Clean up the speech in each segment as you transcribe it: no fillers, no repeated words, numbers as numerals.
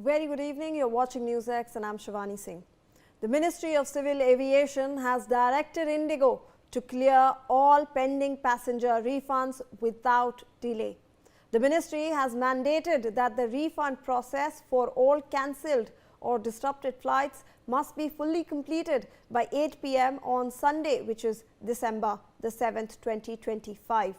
Very good evening. You're watching Newsx and I'm Shivani Singh. The Ministry of Civil Aviation has directed Indigo to clear all pending passenger refunds without delay. The ministry has mandated that the refund process for all cancelled or disrupted flights must be fully completed by 8 p.m. on Sunday, which is December the 7th, 2025.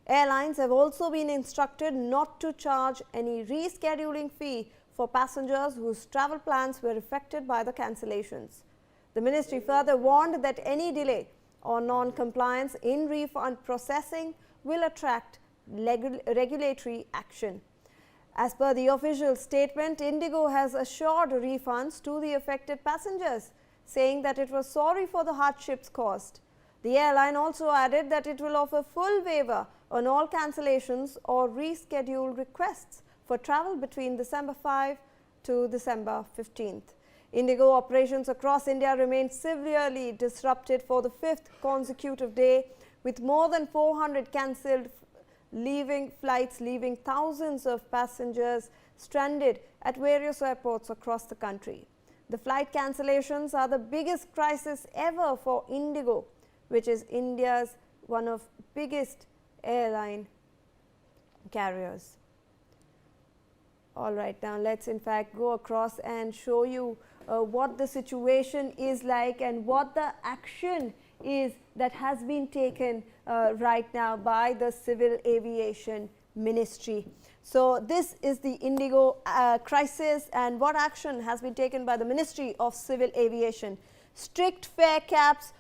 Airlines have also been instructed not to charge any rescheduling fee for passengers whose travel plans were affected by the cancellations. The ministry further warned that any delay or non-compliance in refund processing will attract regulatory action. As per the official statement, Indigo has assured refunds to the affected passengers, saying that it was sorry for the hardships caused. The airline also added that it will offer full waiver on all cancellations or reschedule requests for travel between December 5 to December 15th. Indigo operations across India remained severely disrupted for the fifth consecutive day, with more than 400 cancelled flights leaving thousands of passengers stranded at various airports across the country. The flight cancellations are the biggest crisis ever for Indigo, which is India's one of biggest airline carriers. All right, now let's in fact go across and show you what the situation is like and what the action is that has been taken right now by the Civil Aviation Ministry. So this is the Indigo crisis, and what action has been taken by the Ministry of Civil Aviation. Strict fare caps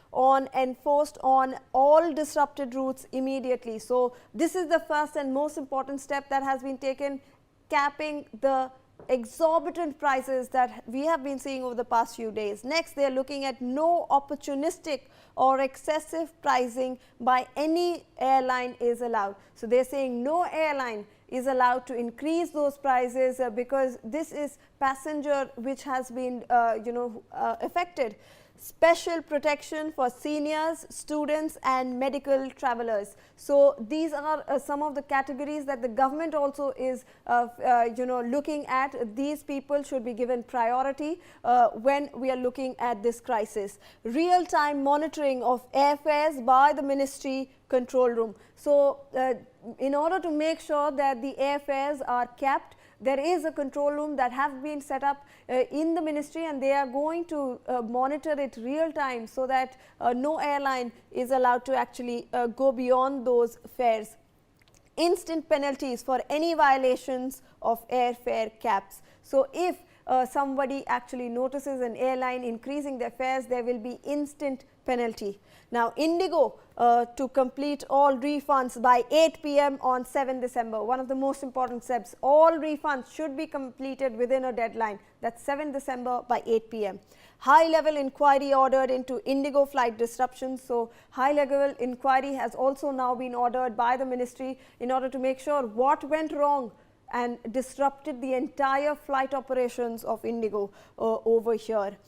enforced on all disrupted routes immediately. So this is the first and most important step that has been taken, capping the exorbitant prices that we have been seeing over the past few days. Next, they are looking at no opportunistic or excessive pricing by any airline is allowed. So they are saying no airline is allowed to increase those prices because this is passenger which has been affected. Special protection for seniors, students and medical travelers. So these are some of the categories that the government also is looking at. These people should be given priority when we are looking at this crisis. Real-time monitoring of airfares by the ministry control room. So in order to make sure that the airfares are kept, there is a control room that have been set up in the ministry, and they are going to monitor it real time so that no airline is allowed to actually go beyond those fares. Instant penalties for any violations of airfare caps. So if somebody actually notices an airline increasing their fares, there will be instant penalty. Now, Indigo to complete all refunds by 8 p.m. on 7 December. One of the most important steps. All refunds should be completed within a deadline. That's 7 December by 8 p.m. High-level inquiry ordered into Indigo flight disruptions. So, high-level inquiry has also now been ordered by the ministry in order to make sure what went wrong and disrupted the entire flight operations of Indigo over here.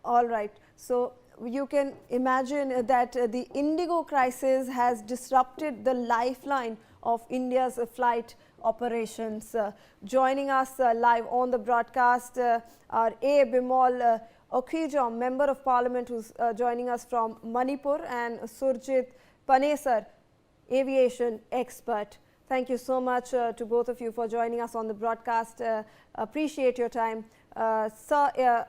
All right. So you can imagine that the Indigo crisis has disrupted the lifeline of India's flight operations. Joining us live on the broadcast are A. Bimol Okhijam, Member of Parliament, who's joining us from Manipur, and Surjit Panesar, aviation expert. Thank you so much to both of you for joining us on the broadcast. Appreciate your time. Sir,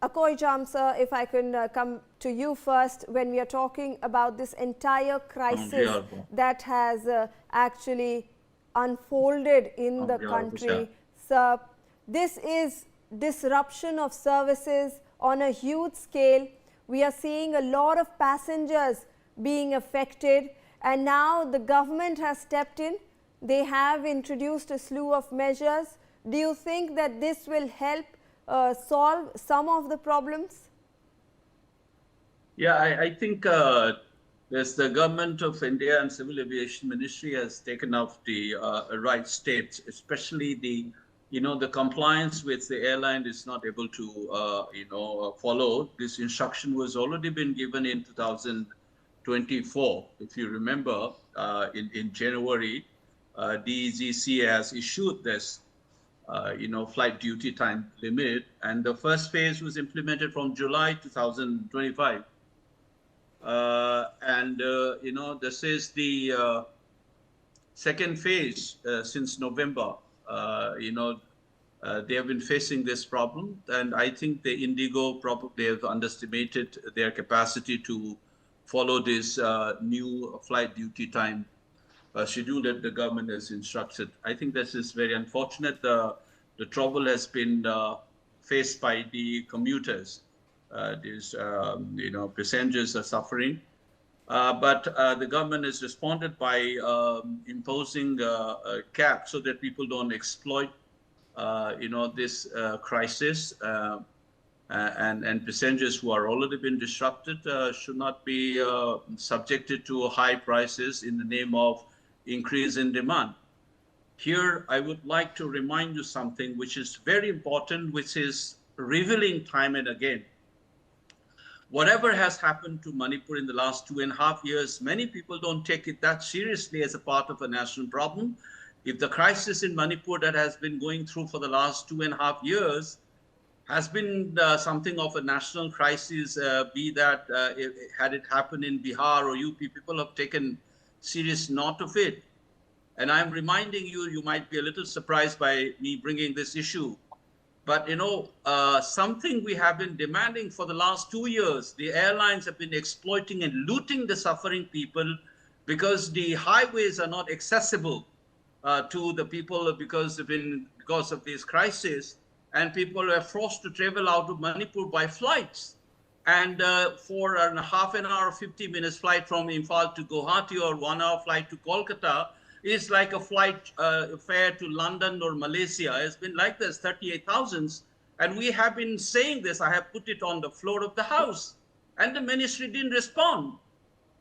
Okhijam, sir, if I can come to you first, when we are talking about this entire crisis that has actually unfolded in the country. So, this is disruption of services on a huge scale. We are seeing a lot of passengers being affected, and now the government has stepped in. They have introduced a slew of measures. Do you think that this will help solve some of the problems? Yeah, I think there's the Government of India and Civil Aviation Ministry has taken up the right steps, especially the compliance with the airline is not able to follow. This instruction was already been given in 2024. If you remember, in January, DGCA has issued this flight duty time limit. And the first phase was implemented from July 2025. This is the second phase since November. They have been facing this problem, and I think the Indigo probably have underestimated their capacity to follow this new flight duty time schedule that the government has instructed. I think this is very unfortunate. The trouble has been faced by the commuters. Passengers are suffering. But the government has responded by imposing a cap so that people don't exploit, this crisis. And passengers who are already been disrupted should not be subjected to high prices in the name of increase in demand. Here, I would like to remind you something which is very important, which is revealing time and again. Whatever has happened to Manipur in the last 2.5 years, many people don't take it that seriously as a part of a national problem. If the crisis in Manipur that has been going through for the last 2.5 years has been something of a national crisis, be that had it happened in Bihar or UP, people have taken serious note of it. And I'm reminding you, you might be a little surprised by me bringing this issue. But something we have been demanding for the last 2 years, the airlines have been exploiting and looting the suffering people because the highways are not accessible to the people because of this crisis, and people are forced to travel out of Manipur by flights. And for a half an hour, 50 minutes flight from Imphal to Guwahati or 1 hour flight to Kolkata is like a flight fare to London or Malaysia. It's been like this, 38,000. And we have been saying this. I have put it on the floor of the House. And the ministry didn't respond.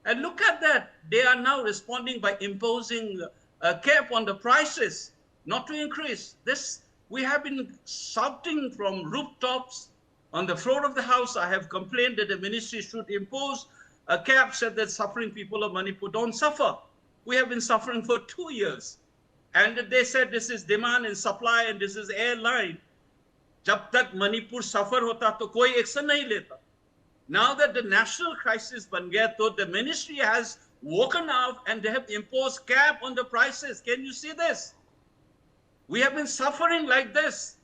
And look at that. They are now responding by imposing a cap on the prices, not to increase. This, we have been shouting from rooftops on the floor of the House. I have complained that the ministry should impose a cap so that suffering people of Manipur don't suffer. We have been suffering for 2 years. And they said this is demand and supply and this is airline. Jab tak Manipur suffer hota to koi action nahi leta. Now that the national crisis ban gaya, to the ministry has woken up and they have imposed cap on the prices. Can you see this? We have been suffering like this.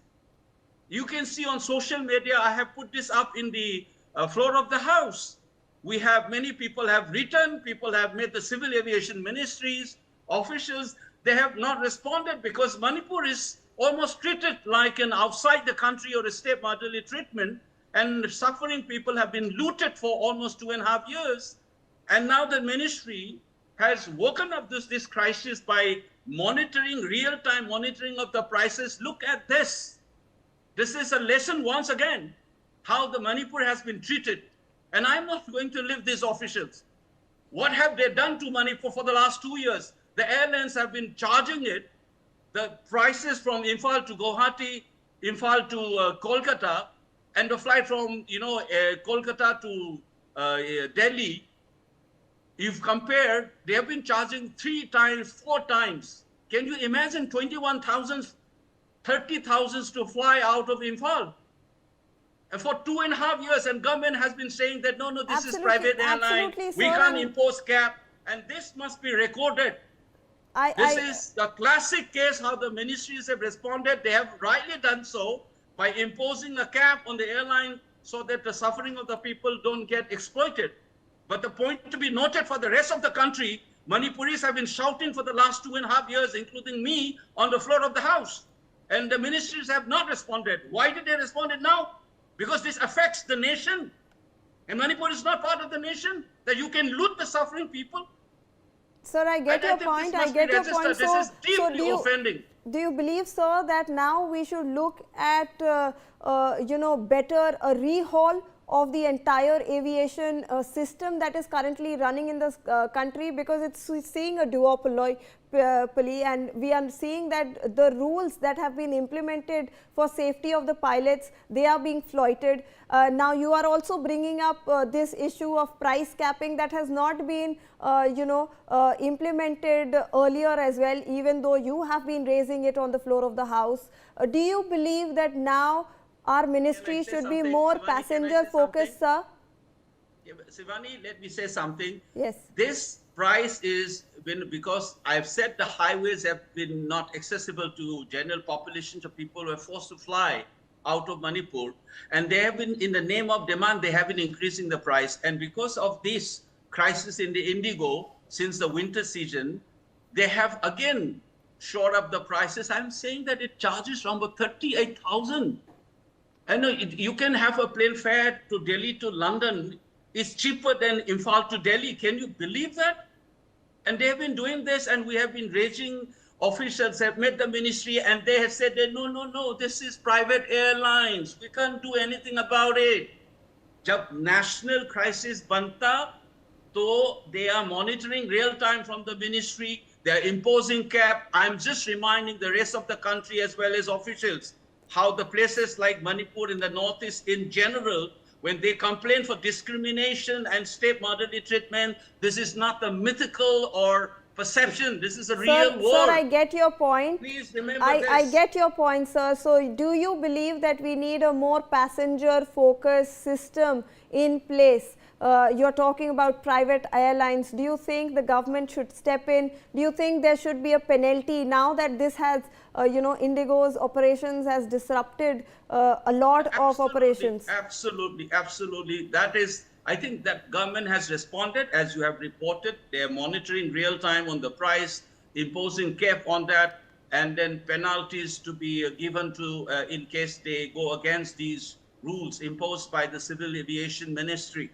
You can see on social media, I have put this up in the floor of the House. We have, many people have written, people have made the civil aviation ministries, officials, they have not responded because Manipur is almost treated like an outside the country or a state motherly treatment, and suffering people have been looted for almost 2.5 years. And now the ministry has woken up this crisis by monitoring, real-time monitoring of the prices. Look at this. This is a lesson once again, how the Manipur has been treated. And I'm not going to leave these officials. What have they done to Manipur for the last 2 years? The airlines have been charging it, the prices from Imphal to Guwahati, Imphal to Kolkata, and the flight from Kolkata to Delhi. You've compared, they have been charging 3 times, 4 times. Can you imagine 21,000, 30,000 to fly out of Imphal? And for 2.5 years, and government has been saying that no, this is private airline. We can't impose cap, and this must be recorded. This is the classic case how the ministries have responded. They have rightly done so by imposing a cap on the airline so that the suffering of the people don't get exploited. But the point to be noted for the rest of the country, Manipuris have been shouting for the last 2.5 years, including me, on the floor of the House. And the ministries have not responded. Why did they respond now? Because this affects the nation. And Manipur is not part of the nation, that you can loot the suffering people. Sir, I get your point. I get your point. This is deeply offending. Do you believe, sir, that now we should look at, better a rehaul of the entire aviation system that is currently running in this country, because it's seeing a duopoly, and we are seeing that the rules that have been implemented for safety of the pilots, they are being flouted. Now you are also bringing up this issue of price capping that has not been implemented earlier as well, even though you have been raising it on the floor of the House. Do you believe that now our ministry should be more passenger focused, sir? Yeah, Shivani, let me say something. Yes. This price is because I've said the highways have been not accessible to general populations of people who are forced to fly out of Manipur, and they have been, in the name of demand, they have been increasing the price. And because of this crisis in the Indigo, since the winter season, they have again shot up the prices. I'm saying that it charges around 38,000. I know you can have a plane fare to Delhi to London is cheaper than Imphal to Delhi. Can you believe that? And they have been doing this, and we have been raising. Officials have met the ministry, and they have said that no, this is private airlines. We can't do anything about it. Jab national crisis banta, to they are monitoring real time from the ministry. They are imposing cap. I'm just reminding the rest of the country as well as officials how the places like Manipur in the northeast in general, when they complain for discrimination and state moderate treatment, this is not a mythical or perception. This is a real word. Sir, I get your point. Please remember this. I get your point, sir. So, do you believe that we need a more passenger-focused system in place? You're talking about private airlines. Do you think the government should step in? Do you think there should be a penalty now that this has, Indigo's operations has disrupted a lot of operations? Absolutely. That is, I think that government has responded, as you have reported. They are monitoring real time on the price, imposing cap on that, and then penalties to be given to in case they go against these rules imposed by the Civil Aviation Ministry.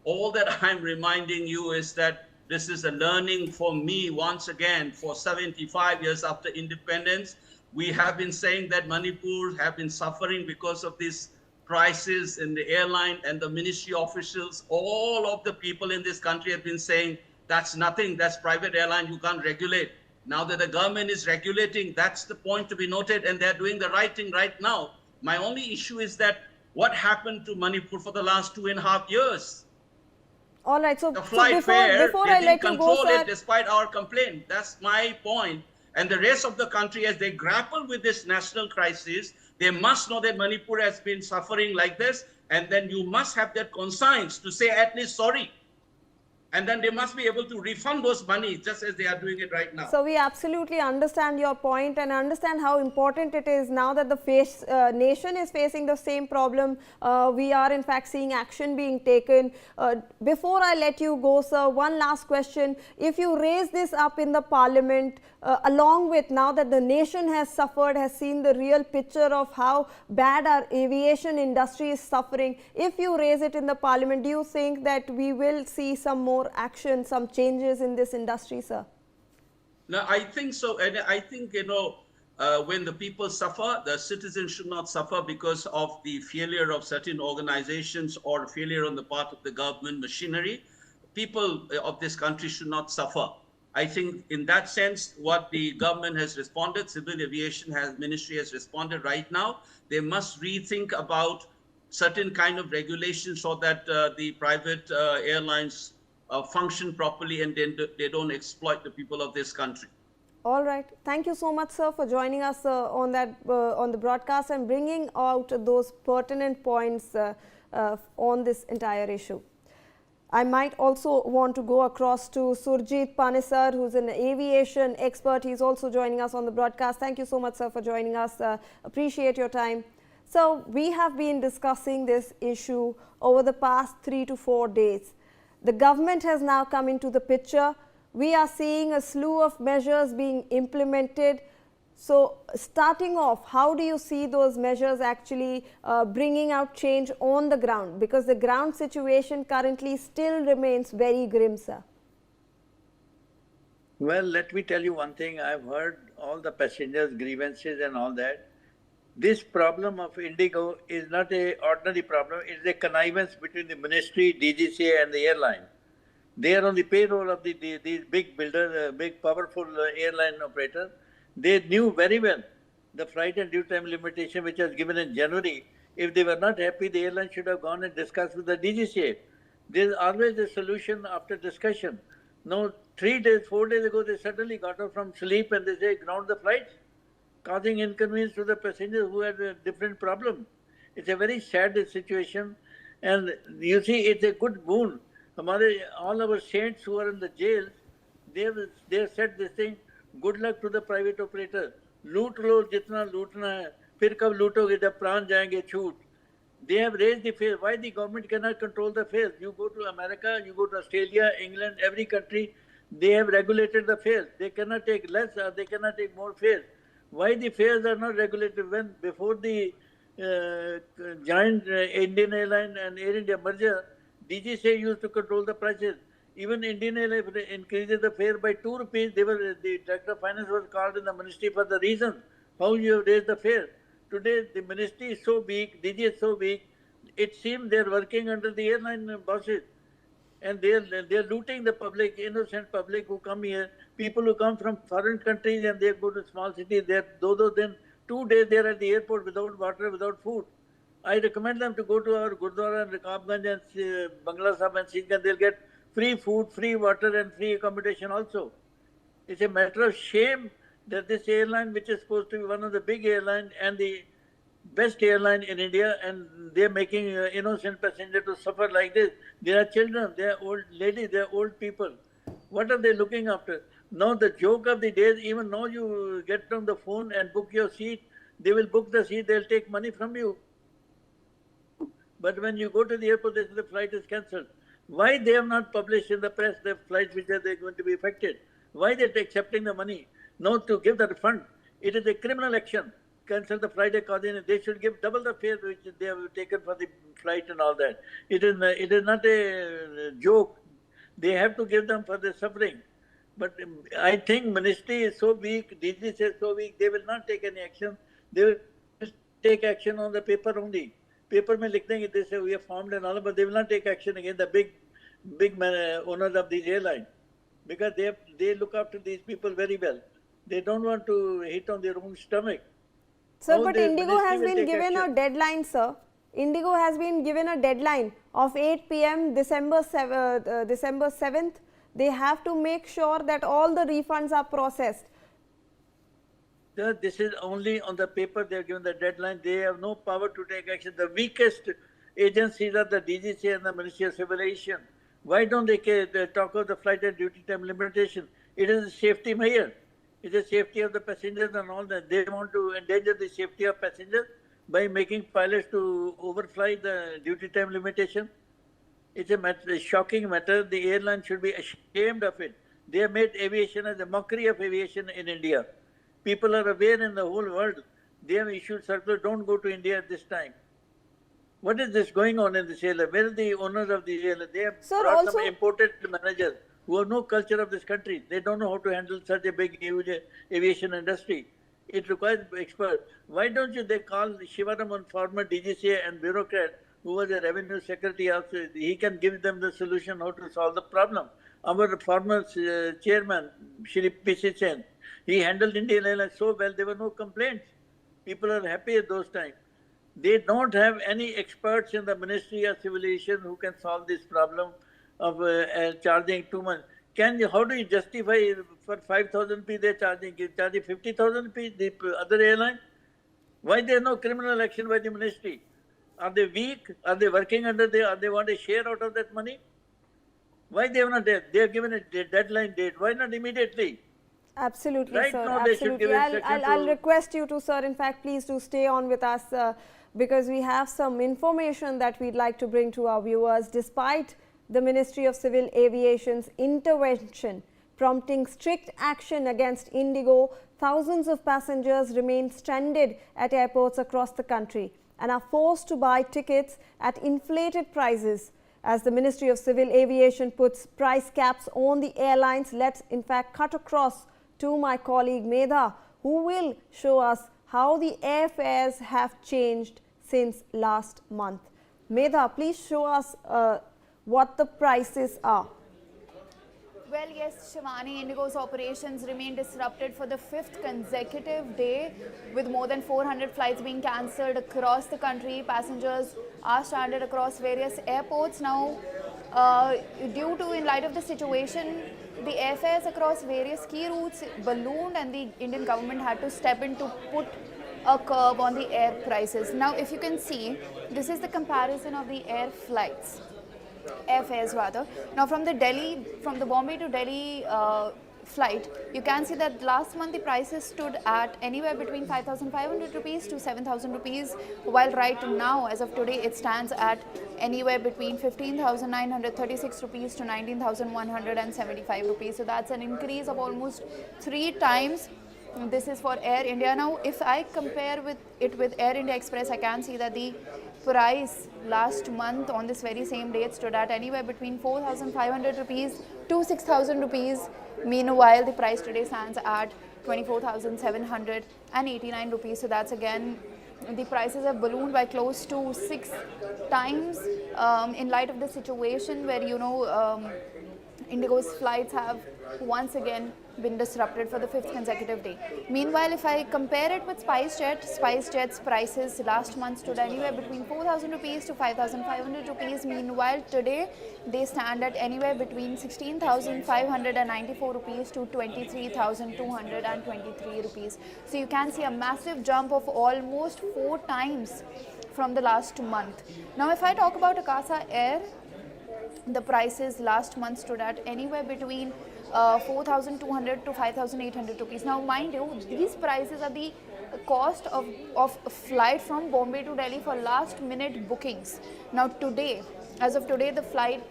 All that I'm reminding you is that this is a learning for me once again. For 75 years after independence, we have been saying that Manipur have been suffering because of these prices in the airline, and the ministry officials, all of the people in this country have been saying that's nothing, that's private airline, you can't regulate. Now that the government is regulating, that's the point to be noted, and they're doing the right thing right now. My only issue is that what happened to Manipur for the last 2.5 years? All right, so, the flight fare, before I let you go, sir, despite our complaint. That's my point. And the rest of the country, as they grapple with this national crisis, they must know that Manipur has been suffering like this, and then you must have that conscience to say at least sorry. And then they must be able to refund those money just as they are doing it right now. So we absolutely understand your point and understand how important it is now that the nation is facing the same problem. We are in fact seeing action being taken. Before I let you go, sir, one last question. If you raise this up in the parliament, along with now that the nation has suffered, has seen the real picture of how bad our aviation industry is suffering, if you raise it in the parliament, do you think that we will see some more action, some changes in this industry, sir? No, I think so. And I think, when the people suffer, the citizens should not suffer because of the failure of certain organizations or failure on the part of the government machinery. People of this country should not suffer. I think in that sense, what the government has responded, Civil Aviation Ministry has responded right now. They must rethink about certain kind of regulations so that the private airlines function properly and then they don't exploit the people of this country. All right. Thank you so much, sir, for joining us on the broadcast and bringing out those pertinent points on this entire issue. I might also want to go across to Surjit Panisar, who's an aviation expert. He's also joining us on the broadcast. Thank you so much, sir, for joining us. Appreciate your time. So we have been discussing this issue over the past 3 to 4 days. The government has now come into the picture. We are seeing a slew of measures being implemented. So starting off, how do you see those measures actually bringing out change on the ground? Because the ground situation currently still remains very grim, sir. Well, let me tell you one thing. I've heard all the passengers' grievances and all that. this problem of Indigo is not an ordinary problem. It is a connivance between the ministry, DGCA, and the airline. They are on the payroll of these big builders, big powerful airline operators. They knew very well the flight and due time limitation which was given in January. If they were not happy, the airline should have gone and discussed with the DGCA. There is always a solution after discussion. Now, 3 days, 4 days ago, they suddenly got up from sleep and they say, ground the flights, causing inconvenience to the passengers who had a different problem. It's a very sad situation. And you see, it's a good boon. All our saints who are in the jails, they have said this thing, good luck to the private operator. Loot lo jitna lootna hai, fir kab lootoge jab pran jayenge chhoot. They have raised the fares. Why the government cannot control the fares? You go to America, you go to Australia, England, every country, they have regulated the fares. They cannot take less or they cannot take more fares. Why the fares are not regulated? When before the giant Indian Airline and Air India merger, DGCA used to control the prices. Even Indian Airline increases the fare by 2 rupees. The Director of Finance was called in the ministry for the reason how you have raised the fare. Today, the ministry is so weak, DGCA is so weak, it seems they are working under the airline bosses. And they are looting the public, innocent public who come here, people who come from foreign countries and they go to small cities. Then 2 days they are at the airport without water, without food. I recommend them to go to our Gurdwara and Rakabganj and Bangla Sahib and Singh, and they'll get free food, free water and free accommodation also. It's a matter of shame that this airline, which is supposed to be one of the big airlines and the best airline in India, and they're making innocent passengers to suffer like this. There are children, there are old ladies, there are old people. What are they looking after? Now the joke of the day is, even now you get on the phone and book your seat, they will book the seat, they'll take money from you. But when you go to the airport, they say the flight is cancelled. Why they have not published in the press the flights which are going to be affected? Why they're accepting the money? Now to give the refund, it is a criminal action. Cancel the flight accordingly. They should give double the fare which they have taken for the flight and all that. It is not a joke. They have to give them for the suffering. But I think ministry is so weak, DGCA is so weak, they will not take any action. They will just take action on the paper only. Paper mein likh denge, they say we have formed and all, but they will not take action against the big owners of these airlines. Because they look after these people very well. They don't want to hit on their own stomach. Sir, but Indigo has been given a deadline, sir. Indigo has been given a deadline of 8 p.m. December 7th. They have to make sure that all the refunds are processed. Sir, this is only on the paper they have given the deadline. They have no power to take action. The weakest agencies are the DGCA and the Ministry of Civil Aviation. Why don't they talk of the flight and duty time limitation? It is a safety measure. It is the safety of the passengers and all that. They want to endanger the safety of passengers by making pilots to overfly the duty time limitation. It's a shocking matter. The airline should be ashamed of it. They have made aviation as a mockery of aviation in India. People are aware in the whole world. They have issued circulars, don't go to India at this time. What is this going on in this airline? Where are the owners of the airline? They have brought some imported managers who have no culture of this country. They don't know how to handle such a big, huge aviation industry. It requires experts. Why don't they call Shivaraman, former DGCA and bureaucrat, who was a revenue secretary also, he can give them the solution how to solve the problem. Our former chairman, Shri P.C. Sen, he handled Indian Airlines so well, there were no complaints. People are happy at those times. They don't have any experts in the Ministry of Civil Aviation who can solve this problem of charging too much. How do you justify for 5,000 rupees they're charging 50,000 rupees, the other airline? Why there no criminal action by the ministry? Are they weak? Are they working under they want a share out of that money? Why they have not there? They have given a deadline date. Why not immediately? Absolutely, right sir. Now absolutely. I'll request you to, sir, in fact, please do stay on with us because we have some information that we'd like to bring to our viewers. Despite the Ministry of Civil Aviation's intervention prompting strict action against Indigo, thousands of passengers remain stranded at airports across the country and are forced to buy tickets at inflated prices. As the Ministry of Civil Aviation puts price caps on the airlines, let's in fact cut across to my colleague Medha, who will show us how the airfares have changed since last month. Medha, please show us what the prices are. Well, yes, Shivani, Indigo's operations remain disrupted for the 5th consecutive day, with more than 400 flights being cancelled across the country. Passengers are stranded across various airports now. In light of the situation, the airfares across various key routes ballooned, and the Indian government had to step in to put a curb on the air prices. Now, if you can see, this is the comparison of the airfares rather. Now, from the Bombay to Delhi flight, you can see that last month the prices stood at anywhere between 5,500 rupees to 7,000 rupees, while right now, as of today, it stands at anywhere between 15,936 rupees to 19,175 rupees. So that's an increase of almost 3 times. This is for Air India. Now, if I compare it with Air India Express, I can see that the price last month on this very same date stood at anywhere between 4,500 rupees to 6,000 rupees. Meanwhile, the price today stands at 24,789 rupees. So that's again, the prices have ballooned by close to 6 times in light of the situation where, Indigo's flights have once again been disrupted for the 5th consecutive day. Meanwhile, if I compare it with SpiceJet's prices last month stood anywhere between 4,000 rupees to 5,500 rupees. Meanwhile, today they stand at anywhere between 16,594 rupees to 23,223 rupees. So you can see a massive jump of almost 4 times from the last month. Now, if I talk about Akasa Air, the prices last month stood at anywhere between 4,200 to 5,800 rupees. Now, mind you, these prices are the cost of flight from Bombay to Delhi for last minute bookings. Now, today, as of today, the flight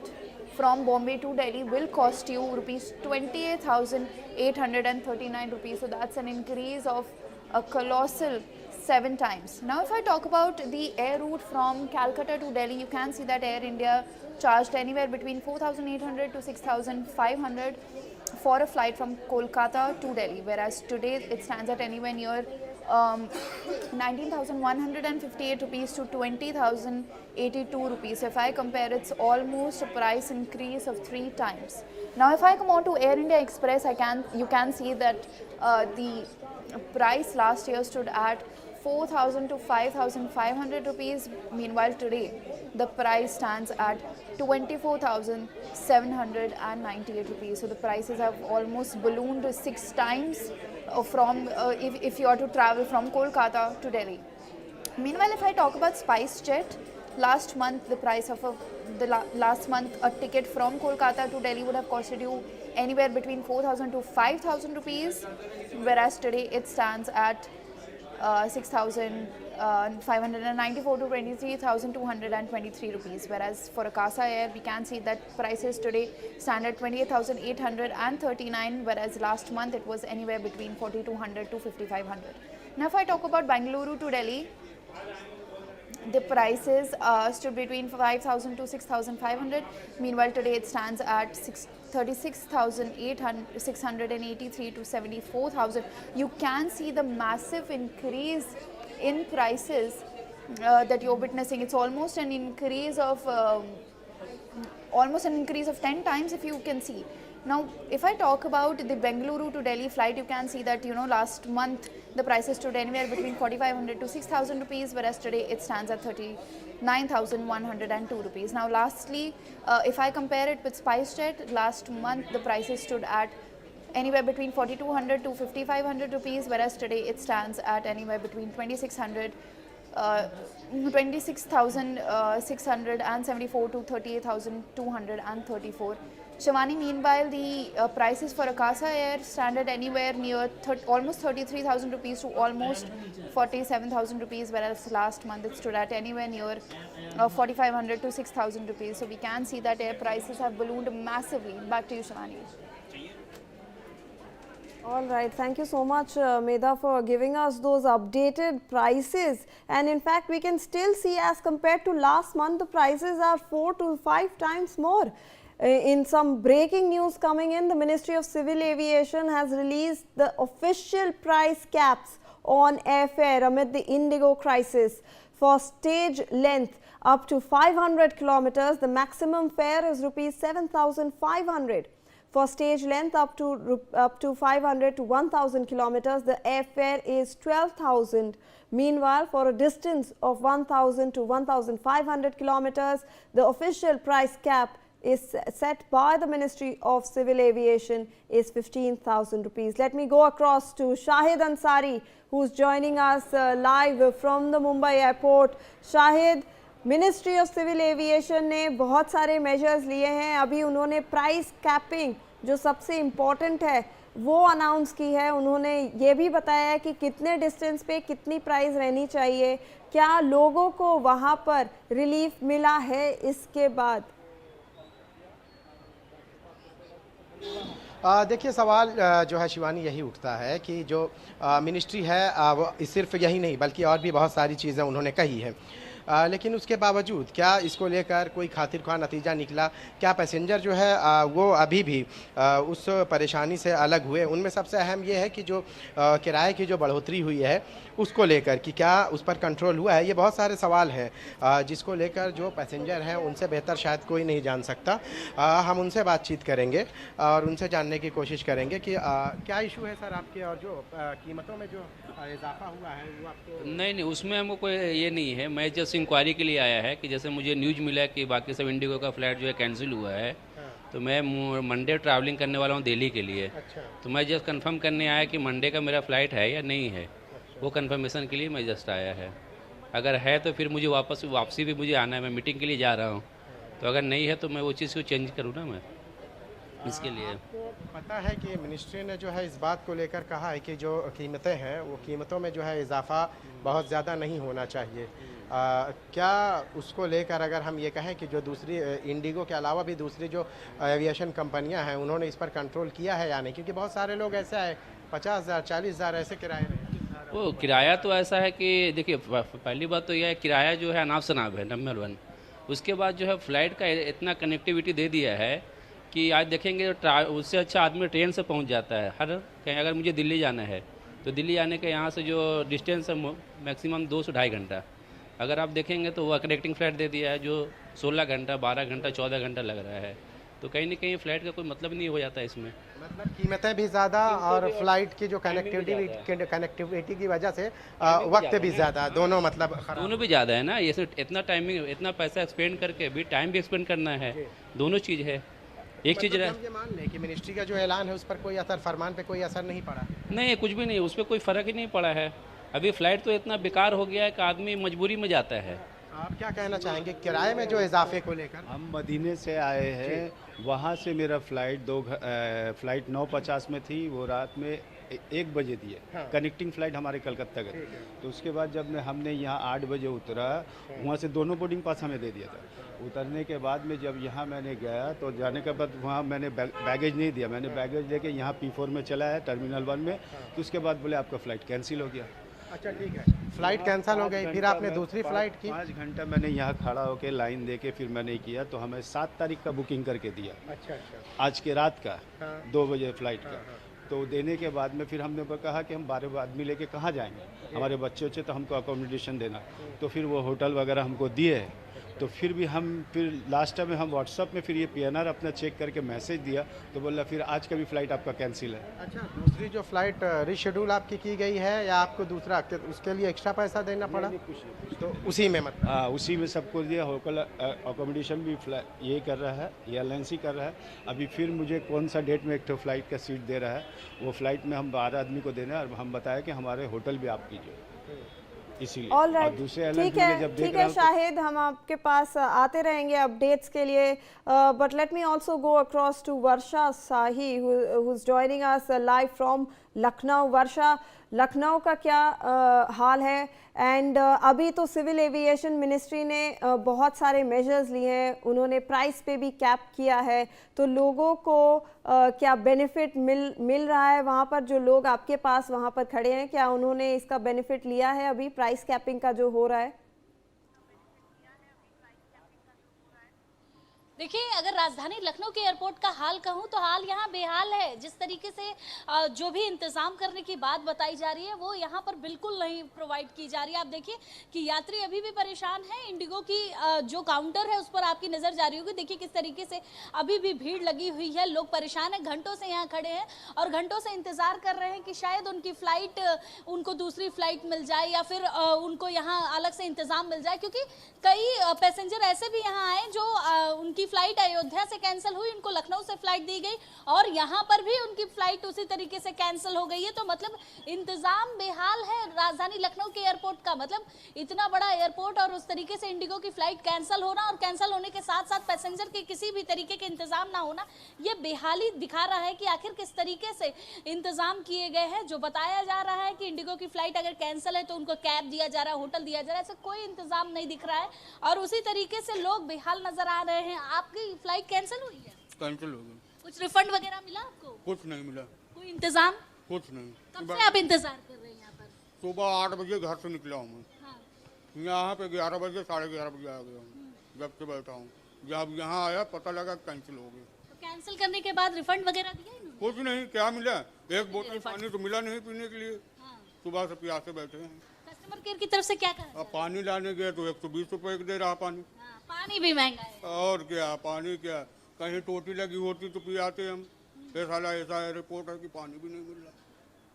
from Bombay to Delhi will cost you rupees 28,839 rupees. So that's an increase of a colossal 7 times. Now, if I talk about the air route from Calcutta to Delhi, you can see that Air India charged anywhere between 4,800 to 6,500 for a flight from Kolkata to Delhi, whereas today it stands at anywhere near 19,158 rupees to 20,082 rupees. If I compare, it's almost a price increase of 3 times. Now, if I come on to Air India Express, you can see that the price last year stood at 4,000 to 5,500 rupees. Meanwhile, today the price stands at 24,798 rupees. So the prices have almost ballooned 6 times from if you are to travel from Kolkata to Delhi. Meanwhile, if I talk about SpiceJet, last month the price of last month a ticket from Kolkata to Delhi would have costed you anywhere between 4,000 to 5,000 rupees, whereas today it stands at 6,594 to 23,223 rupees. Whereas for Akasa Air, we can see that prices today stand at 28,839, whereas last month it was anywhere between 4,200 to 5,500. Now, if I talk about Bengaluru to Delhi, the prices stood between 5,000 to 6,500. Meanwhile, today it stands at 36,683 to 74,000. You can see the massive increase in prices that you're witnessing. It's almost an increase of 10 times, if you can see. Now, if I talk about the Bengaluru to Delhi flight, you can see that last month the prices stood anywhere between 4,500 to 6,000 rupees, whereas today it stands at 39,102 rupees. Now, lastly, if I compare it with SpiceJet, last month the prices stood at anywhere between 4,200 to 5,500 rupees, whereas today it stands at anywhere between 26,674 to 38,234. Shivani, meanwhile, the prices for Akasa Air stand at anywhere near almost 33,000 rupees to almost 47,000 rupees, whereas last month it stood at anywhere near 4,500 to 6,000 rupees. So we can see that air prices have ballooned massively. Back to you, Shivani. All right, thank you so much, Medha, for giving us those updated prices. And in fact, we can still see, as compared to last month, the prices are 4 to 5 times more. In some breaking news coming in, the Ministry of Civil Aviation has released the official price caps on airfare amid the Indigo crisis. For stage length up to 500 kilometers, the maximum fare is rupees 7,500. For stage length up to 500 to 1,000 kilometers, the airfare is 12,000. Meanwhile, for a distance of 1,000 to 1,500 kilometers, the official price cap is set by the Ministry of Civil Aviation is 15,000 rupees. Let me go across to Shahid Ansari, who's joining us live from the Mumbai airport. Shahid, ministry of civil aviation ने बहुत सारे measures लिए हैं. अभी उन्होंने price capping जो सबसे important है वो अनाउंस की है. उन्होंने ये भी बताया है कि कितने डिस्टेंस पे कितनी प्राइस रहनी चाहिए. क्या लोगों को वहाँ पर रिलीफ मिला है इसके बाद? देखिए, सवाल जो है शिवानी यही उठता है कि जो मिनिस्ट्री है वो सिर्फ यही नहीं बल्कि और भी बहुत सारी चीज़ें उन्होंने कही है. लेकिन उसके बावजूद क्या इसको लेकर कोई खातिर ख्वाह नतीजा निकला? क्या पैसेंजर जो है वो अभी भी उस परेशानी से अलग हुए? उनमें सबसे अहम ये है कि जो किराए की जो बढ़ोतरी हुई है उसको लेकर कि क्या उस पर कंट्रोल हुआ है. ये बहुत सारे सवाल हैं जिसको लेकर जो पैसेंजर हैं उनसे बेहतर शायद कोई नहीं जान सकता. हम उनसे बातचीत करेंगे और उनसे जानने की कोशिश करेंगे कि क्या इशू है सर आपके, और जो कीमतों में जो इजाफा हुआ है वो आपको? नहीं, उसमें हमको कोई ये नहीं है. मैं जस्ट इंक्वायरी के लिए आया है कि जैसे मुझे न्यूज़ मिला कि बाकी सब इंडिगो का फ्लाइट जो है कैंसिल हुआ है. तो मैं मंडे ट्रैवलिंग करने वाला हूँ दिल्ली के लिए. तो मैं जस्ट कंफर्म करने आया कि मंडे का मेरा फ़्लाइट है या नहीं है. वो कंफर्मेशन के लिए मैं जस्ट आया है. अगर है तो फिर मुझे वापसी भी मुझे आना है. मैं मीटिंग के लिए जा रहा हूँ. तो अगर नहीं है तो मैं वो चीज़ को चेंज करूँ ना मैं इसके लिए. आपको पता है कि मिनिस्ट्री ने जो है इस बात को लेकर कहा है कि जो कीमतें हैं वो कीमतों में जो है इजाफा बहुत ज़्यादा नहीं होना चाहिए. क्या उसको लेकर अगर हम ये कहें कि जो दूसरी इंडिगो के अलावा भी दूसरी जो एविएशन कंपनियां हैं उन्होंने इस पर कंट्रोल किया है या नहीं? क्योंकि बहुत सारे लोग ऐसा है 50,000 40,000 ऐसे किराए. वो किराया तो ऐसा है कि देखिए, पहली बात तो यह है किराया जो है अनाप शनाप है नंबर 1. उसके बाद जो है फ़्लाइट का इतना कनेक्टिविटी दे दिया है कि आज देखेंगे उससे अच्छा आदमी ट्रेन से पहुंच जाता है. हर कहीं अगर मुझे दिल्ली जाना है तो दिल्ली आने के यहाँ से जो डिस्टेंस है मैक्सिमम 2 से 2.5 घंटा. अगर आप देखेंगे तो वह कनेक्टिंग फ़्लाइट दे दिया है जो 16 घंटा 12 घंटा 14 घंटा लग रहा है. तो कहीं ना कहीं फ़्लाइट का कोई मतलब नहीं हो जाता इसमें. मतलब कीमतें भी ज़्यादा और फ्लाइट की जो कनेक्टिविटी की वजह से वक्त भी ज़्यादा, दोनों मतलब दोनों भी ज़्यादा है ना. ये इतना टाइमिंग इतना पैसा एक्सपेंड करके भी टाइम भी एक्सपेंड करना है. दोनों चीज़ है. एक चीज़ हम ये मान लें कि मिनिस्ट्री का जो ऐलान है उस पर कोई असर, फरमान पे कोई असर नहीं पड़ा? नहीं, कुछ भी नहीं, उस पर कोई फ़र्क ही नहीं पड़ा है. अभी फ़्लाइट तो इतना बेकार हो गया है कि आदमी मजबूरी में जाता है. आप क्या कहना चाहेंगे किराए में जो इजाफे को लेकर? हम मदीने से आए हैं, वहाँ से मेरा फ़्लाइट 9:50 में थी, वो रात में 1 बजे थी. कनेक्टिंग फ़्लाइट हमारे कलकत्ता का. तो उसके बाद जब हमने यहाँ 8 बजे उतरा, वहाँ से दोनों बोर्डिंग पास हमें दे दिया था. उतरने के बाद में जब यहाँ मैंने गया तो जाने के बाद वहाँ मैंने बैगेज नहीं दिया. मैंने बैगेज लेके यहाँ P4 में चला है टर्मिनल 1 में. तो उसके बाद बोले आपका फ़्लाइट कैंसिल हो गया. अच्छा, ठीक है, फ़्लाइट कैंसिल हो गई. फिर आपने दूसरी फ़्लाइट की? 5 घंटा मैंने यहाँ खड़ा होकर लाइन दे के फिर मैंने किया. तो हमें 7 तारीख का बुकिंग करके दिया. अच्छा. आज के रात का 2 बजे फ़्लाइट का. तो देने के बाद में फिर हमने कहा कि हम 12 आदमी लेके कहाँ जाएंगे, हमारे बच्चे तो हमको अकोमोडेशन देना. तो फिर वो होटल वगैरह हमको दिए. तो फिर भी फिर लास्ट टाइम में हम व्हाट्सअप में फिर ये PNR अपना चेक करके मैसेज दिया. तो बोला फिर आज का भी फ़्लाइट आपका कैंसिल है. अच्छा, दूसरी जो फ़्लाइट रीशेड्यूल आपकी की गई है या आपको दूसरा उसके लिए एक्स्ट्रा पैसा देना पड़ा? कुछ तो उसी में मतलब? हाँ, उसी में सबको दिया. होटल अकोमोडेशन भी ये कर रहा है, एयरलाइंस ही कर रहा है. अभी फिर मुझे कौन सा डेट में एक तो फ़्लाइट का सीट दे रहा है. वो फ़्लाइट में हम 12 आदमी को देना है और हम बताया कि हमारे होटल भी आप कीजिए. इसीलिए ऑल राइट, दूसरे ठीक है शाहिद, हम आपके पास आते रहेंगे अपडेट्स के लिए. But let me also go across to Varsha Sahi who is joining us live from Lucknow. Varsha, Lucknow का क्या हाल है? एंड अभी तो सिविल एविएशन मिनिस्ट्री ने बहुत सारे मेजर्स लिए हैं, उन्होंने प्राइस पे भी कैप किया है. तो लोगों को क्या बेनिफिट मिल रहा है? वहाँ पर जो लोग आपके पास वहाँ पर खड़े हैं, क्या उन्होंने इसका बेनिफिट लिया है अभी प्राइस कैपिंग का जो हो रहा है? देखिए, अगर राजधानी लखनऊ के एयरपोर्ट का हाल कहूँ तो हाल यहाँ बेहाल है। जिस तरीके से जो भी इंतज़ाम करने की बात बताई जा रही है वो यहाँ पर बिल्कुल नहीं प्रोवाइड की जा रही है। आप देखिए कि यात्री अभी भी परेशान हैं। इंडिगो की जो काउंटर है उस पर आपकी नज़र जा रही होगी। देखिए किस तरीके से अभी भी भीड़ लगी हुई है, लोग परेशान हैं, घंटों से यहाँ खड़े हैं और घंटों से इंतज़ार कर रहे हैं कि शायद उनकी फ़्लाइट, उनको दूसरी फ़्लाइट मिल जाए या फिर उनको यहाँ अलग से इंतज़ाम मिल जाए, क्योंकि कई पैसेंजर ऐसे भी यहाँ आए जो उनकी फ्लाइट अयोध्या से कैंसिल हुई, उनको लखनऊ से फ्लाइट दी गई और यहाँ पर भी उनकी फ्लाइट उसी तरीके से कैंसिल हो गई है। तो मतलब इंतजाम बेहाल है राजधानी लखनऊ के एयरपोर्ट का। मतलब इतना बड़ा एयरपोर्ट और उस तरीके से इंडिगो की फ्लाइट कैंसिल होना और कैंसिल होने के साथ साथ पैसेंजर के किसी भी तरीके के इंतजाम ना होना, ये बेहाली दिखा रहा है कि आखिर किस तरीके से इंतजाम किए गए हैं। जो बताया जा रहा है कि इंडिगो की फ्लाइट अगर कैंसिल है तो उनको कैब दिया जा रहा है, होटल दिया जा रहा है, ऐसा कोई इंतजाम नहीं दिख रहा है और उसी तरीके से लोग बेहाल नजर आ रहे हैं। आपकी फ्लाइट कैंसिल हुई है? कैंसिल हो गई। कुछ रिफंड वगैरह मिला आपको? कुछ नहीं मिला। कोई इंतजाम? कुछ नहीं। कब से आप इंतजार कर रहे हैं यहाँ पर? सुबह 8 बजे घर से निकला हूँ मैं। हाँ। यहाँ पे 11 बजे 11:30 बजे आ गया हूँ। जब से बैठा हूँ, जब यहाँ आया पता लगा कैंसिल हो गई। तो कैंसिल करने के बाद रिफंड वगैरह दिया इन्होंने? कुछ नहीं, क्या मिला? एक बोतल पानी तो मिला नहीं पीने के लिए। सुबह से प्यासे बैठे हैं। कस्टमर केयर की तरफ से क्या कहा? अब पानी लाने गए तो 120 रुपए दे रहा पानी। पानी भी महंगा है। और क्या, पानी क्या, कहीं टोटी लगी होती तो पियाते हम। ऐसा रिपोर्ट है कि पानी भी नहीं मिल रहा।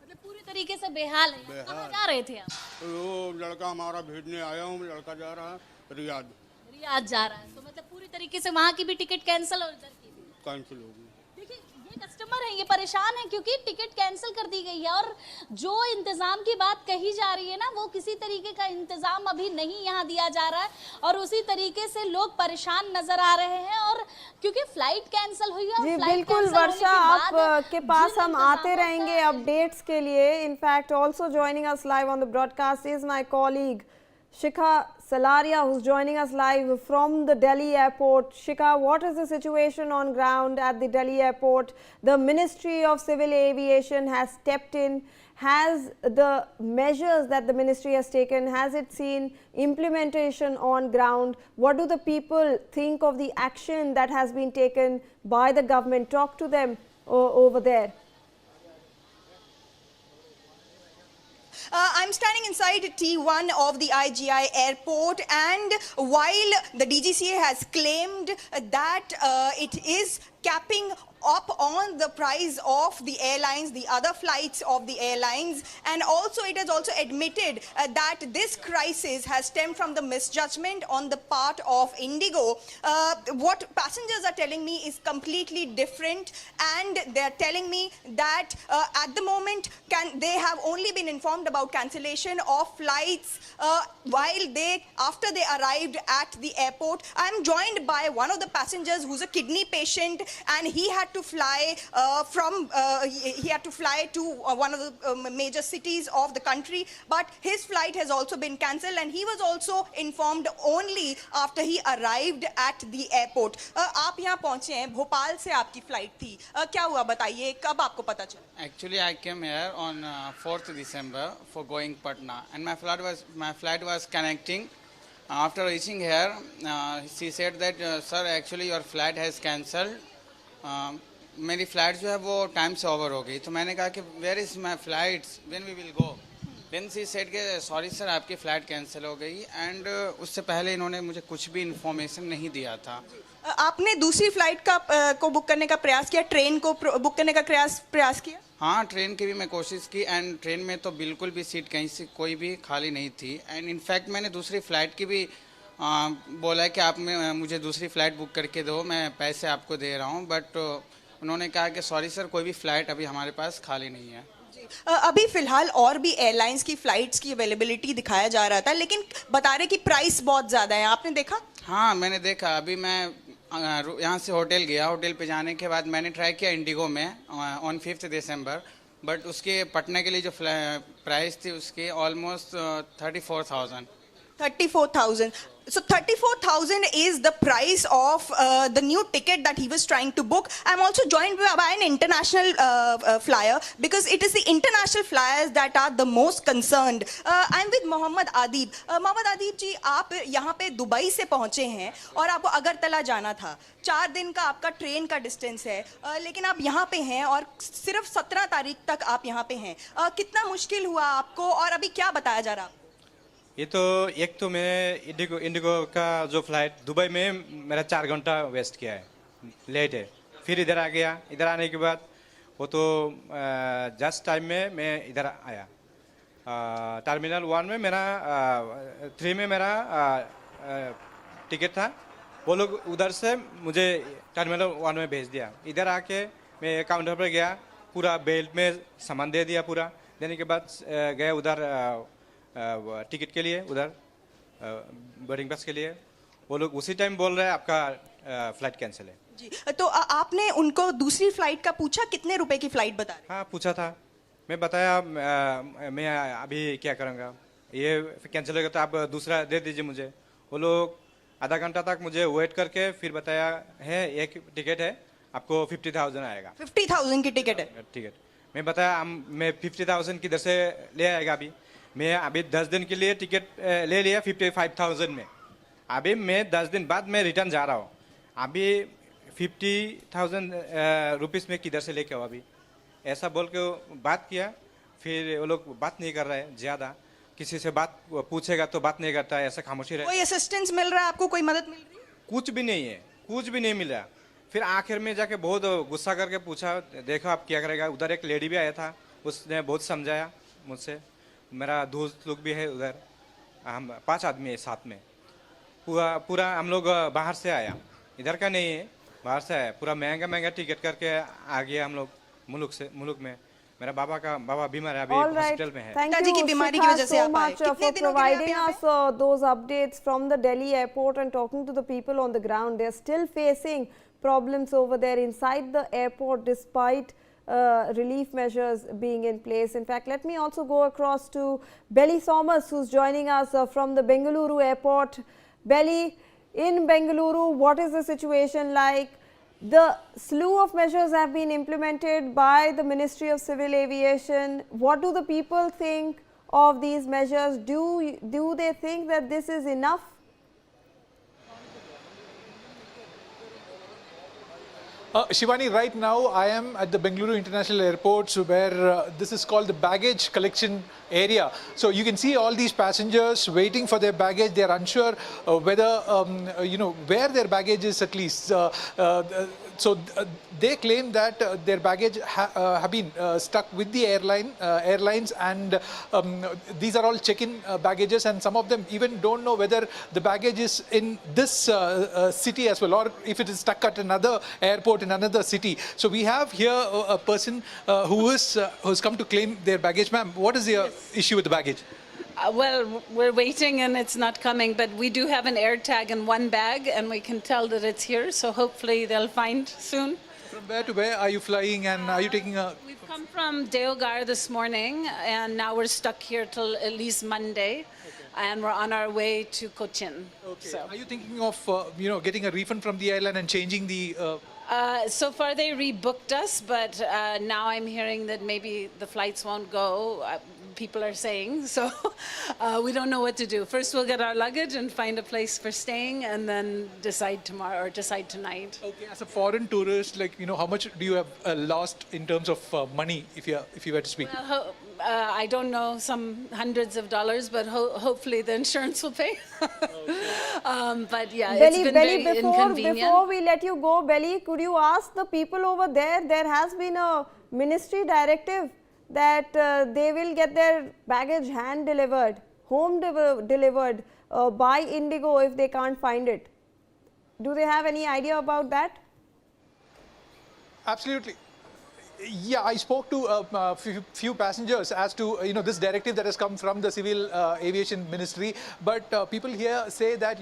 मतलब पूरी तरीके से बेहाल है। कहाँ जा रहे थे आप? वो लड़का हमारा भेजने आया हूँ, लड़का जा रहा है रियाद जा रहा है। तो मतलब पूरी तरीके से वहाँ की भी टिकट कैंसिल और इधर की भी कैंसिल हो गई। देखिए ये कस्टमर है, ये परेशान है क्योंकि टिकट कैंसिल कर दी गई है और जो इंतजाम की बात कही जा रही है ना, वो किसी तरीके का इंतजाम अभी नहीं यहाँ दिया जा रहा है और उसी तरीके से लोग परेशान नजर आ रहे हैं। और क्योंकि फ्लाइट कैंसिल हुई है। जी बिल्कुल वर्षा, आप के पास हम आते रहेंगे अपडेट्स के लिए। In fact also joining us live on the broadcast is my colleague Shikha Salaria, who's joining us live from the Delhi airport. Shikha, what is the situation on ground at the Delhi airport? The Ministry of Civil Aviation has stepped in. Has the measures that the ministry has taken, has it seen implementation on ground? What do the people think of the action that has been taken by the government? Talk to them over there. I'm standing inside T1 of the IGI airport, and while the DGCA has claimed that it is capping up on the price of the airlines, the other flights of the airlines, and also it has also admitted that this crisis has stemmed from the misjudgment on the part of Indigo. What passengers are telling me is completely different, and they're telling me that at the moment they have only been informed about cancellation of flights after they arrived at the airport. I'm joined by one of the passengers who's a kidney patient, and he had to fly to one of the major cities of the country, but his flight has also been cancelled, and he was also informed only after he arrived at the airport. आप यहाँ पहुँचे हैं, भोपाल से आपकी flight थी, क्या हुआ बताइए, कब आपको पता चला? Actually, I came here on 4th December for going Patna, and my flight was connecting. After reaching here, she said that sir, actually your flight has cancelled. मेरी फ्लाइट जो है वो टाइम से ओवर हो गई। तो मैंने कहा कि where is my flights, when we will go? Then she said के सॉरी सर, आपकी फ़्लाइट कैंसिल हो गई। एंड उससे पहले इन्होंने मुझे कुछ भी इन्फॉर्मेशन नहीं दिया था। आपने दूसरी फ्लाइट को बुक करने का प्रयास किया, ट्रेन को बुक करने का प्रयास किया? हाँ, ट्रेन की भी मैं कोशिश की, एंड ट्रेन में तो बिल्कुल भी सीट कहीं से कोई भी खाली नहीं थी। एंड इनफैक्ट मैंने दूसरी फ़्लाइट की भी बोला है कि आप मुझे दूसरी फ़्लाइट बुक करके दो, मैं पैसे आपको दे रहा हूँ, बट उन्होंने कहा कि सॉरी सर, कोई भी फ़्लाइट अभी हमारे पास खाली नहीं है। अभी फिलहाल और भी एयरलाइंस की फ़्लाइट्स की अवेलेबिलिटी दिखाया जा रहा था, लेकिन बता रहे कि प्राइस बहुत ज़्यादा है, आपने देखा? हाँ, मैंने देखा। अभी मैं यहाँ से होटल गया, होटल पे जाने के बाद मैंने ट्राई किया इंडिगो में ऑन 5th दिसंबर, बट उसके पटना के लिए जो प्राइस थी उसकी almost 34,000। So 34,000 is the price of the new ticket that he was trying to book. I'm also joined by an international flyer because it is the international flyers that are the most concerned. I'm with Mohammad Adib. Mohammad Adib ji, आप यहाँ पे Dubai से पहुँचे हैं और आपको अगरतला जाना था. 4 दिन का आपका ट्रेन का डिस्टेंस है, लेकिन आप यहाँ पे हैं और सिर्फ 17 तारीख तक आप यहाँ पे हैं. कितना मुश्किल हुआ आपको और अभी क्या बताया जा रहा है? ये तो एक तो मैं इंडिगो का जो फ्लाइट दुबई में मेरा 4 घंटा वेस्ट किया है, लेट है. फिर इधर आ गया. इधर आने के बाद वो तो जस्ट टाइम में मैं इधर आया. टर्मिनल 1 में मेरा 3 में मेरा टिकट था. वो लोग उधर से मुझे टर्मिनल 1 में भेज दिया. इधर आके मैं काउंटर पर गया, पूरा बेल्ट में सामान दे दिया. पूरा देने के बाद गया उधर टिकट के लिए, उधर बोर्डिंग पास के लिए. वो लोग उसी टाइम बोल रहे हैं आपका फ्लाइट कैंसिल है. जी, तो आपने उनको दूसरी फ्लाइट का पूछा, कितने रुपए की फ्लाइट बता रहे? हाँ पूछा था. मैं बताया मैं अभी क्या करूँगा, ये कैंसिल होगा तो आप दूसरा दे दीजिए मुझे. वो लोग आधा घंटा तक मुझे वेट करके फिर बताया है एक टिकट है आपको 50,000 आएगा. 50,000 की टिकट है. टिकट मैं बताया मैं 50,000 किधर से ले आएगा. मैं अभी 10 दिन के लिए टिकट ले लिया 55,000 में. अभी मैं 10 दिन बाद मैं रिटर्न जा रहा हूँ. अभी 50,000 रुपीस में किधर से लेके आओ. अभी ऐसा बोल के बात किया. फिर वो लोग बात नहीं कर रहे हैं ज़्यादा. किसी से बात पूछेगा तो बात नहीं करता है, ऐसा खामोशी रहे. कोई असिस्टेंस मिल रहा है आपको, कोई मदद मिल रही है? कुछ भी नहीं है, कुछ भी नहीं मिला. फिर आखिर में जाके बहुत गुस्सा करके पूछा, देखो आप क्या करेगा. उधर एक लेडी भी आया था, उसने बहुत समझाया मुझसे. मेरा दोस्त लोग भी है उधर, हम 5 आदमी है साथ में. पूरा हम लोग बाहर से आया, इधर का नहीं है, बाहर से आया. पूरा महंगा टिकट करके आ गया हम लोग मुल्क में. मेरा बाबा बीमार है, अभी हॉस्पिटल में है. Thank you, Shikha, so much for providing us those updates from the Delhi airport and talking to the people on the ground. They're still facing problems over there inside the airport despite relief measures being in place. In fact, let me also go across to Belly Thomas, who's joining us from the Bengaluru airport. Belly, in Bengaluru, what is the situation like? The slew of measures have been implemented by the Ministry of Civil Aviation. What do the people think of these measures? Do they think that this is enough? Shivani, right now I am at the Bengaluru International Airport where this is called the baggage collection area. So you can see all these passengers waiting for their baggage. They are unsure whether, where their baggage is at least. So they claim that their baggage have been stuck with the airlines, and these are all check-in baggages, and some of them even don't know whether the baggage is in this city as well, or if it is stuck at another airport in another city. So we have here a person who's come to claim their baggage. Ma'am, what is the issue with the baggage? Well, we're waiting and it's not coming, but we do have an air tag in one bag and we can tell that it's here, so hopefully they'll find soon. From where to where are you flying, and are you taking a... We've come from Deogar this morning and now we're stuck here till at least Monday, and we're on our way to Cochin. Okay. So. Are you thinking of getting a refund from the airline and changing the... So far they rebooked us, but now I'm hearing that maybe the flights won't go. People are saying, so we don't know what to do. First we'll get our luggage and find a place for staying, and then decide tomorrow or decide tonight. Okay, as a foreign tourist, how much do you have lost in terms of money, if you were to speak? Well, I don't know, some hundreds of dollars, but hopefully the insurance will pay. But yeah, it's been very inconvenient. Before we let you go, Belly, could you ask the people over there, there has been a ministry directive that they will get their baggage hand delivered, home delivered by Indigo if they can't find it. Do they have any idea about that? Absolutely. Yeah, I spoke to a few passengers as to this directive that has come from the Civil Aviation Ministry. But people here say that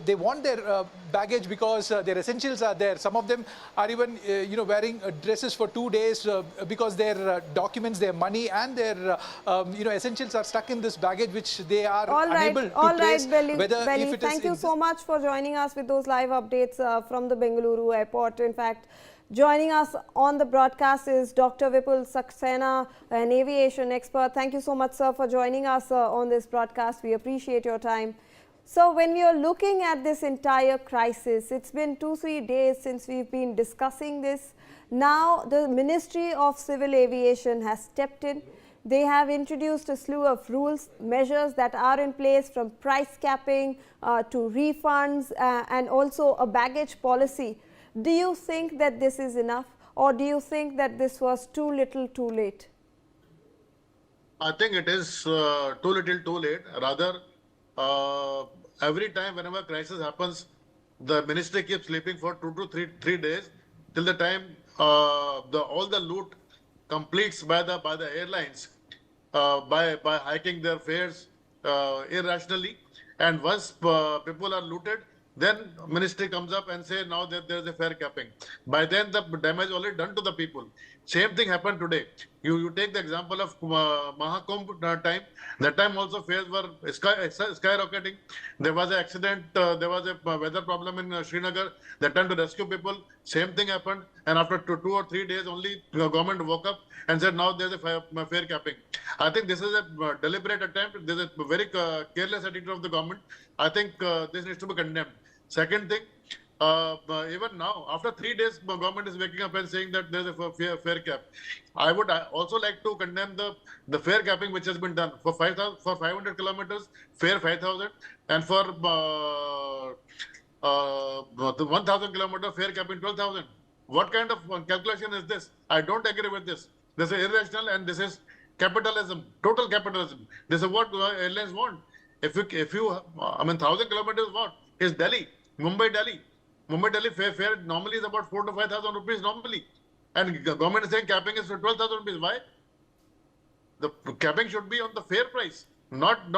they want their baggage because their essentials are there. Some of them are even wearing dresses for 2 days because their documents, their money, and their essentials are stuck in this baggage, which they are unable to trace. Belly, thank you so much for joining us with those live updates from the Bengaluru airport. In fact, joining us on the broadcast is Dr. Vipul Saxena, an aviation expert. Thank you so much, sir, for joining us on this broadcast. We appreciate your time. So when we are looking at this entire crisis, it's been 2-3 days since we've been discussing this. Now the Ministry of Civil Aviation has stepped in. They have introduced a slew of rules, measures that are in place, from price capping to refunds and also a baggage policy. Do you think that this is enough, or do you think that this was too little too late? I think it is too little too late. Rather, every time whenever crisis happens, the ministry keeps sleeping for 2 to 3 days till the time all the loot completes by the airlines by hiking their fares irrationally. And once people are looted, then ministry comes up and say now that there is a fare capping. By then the damage already done to the people. Same thing happened today. You take the example of Mahakumbh time. That time also fares were skyrocketing. There was an accident. There was a weather problem in Srinagar. That time to rescue people, same thing happened. And after 2 or 3 days only, the government woke up and said now there is a fare capping. I think this is a deliberate attempt. This is a very careless attitude of the government. I think this needs to be condemned. Second thing, even now, after 3 days, the government is waking up and saying that there is a fare cap. I would also like to condemn the fare capping which has been done. For 500 kilometers, fare 5,000, and for the 1,000 kilometer fare capping 12,000. What kind of calculation is this? I don't agree with this. This is irrational, and this is capitalism, total capitalism. This is what airlines want. If you, 1,000 kilometers, what is Delhi, Mumbai, Delhi fare normally is about 4,000 to 5,000 rupees normally, and government is saying capping is for 12,000 rupees. Why? The capping should be on the fare price, not